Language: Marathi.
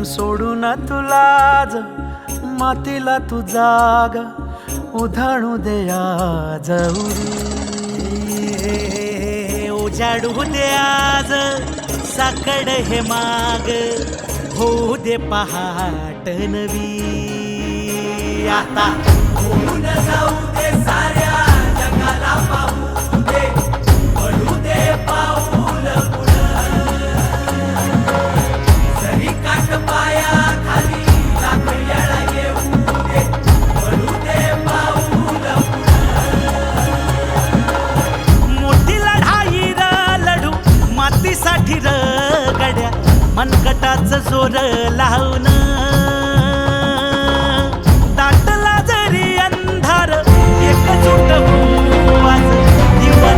सोडून तुला मातीला तू जाग उधाणू दे आज उजाडू दे आज साकड हे माग होऊ दे पहाट नवी आता होऊन जाऊ दे साऱ्या जगाला पाहू दे पडू दे पाऊल पुढं जरी काट पाया खाली लाख येळा येऊ दे पडू दे पाऊल पुढं मोठी लढाई र लढू मातीसाठी र गड्या मनगटाचं जोर लावून दाटला जरी अंधार एकजूट होऊ आज दिवा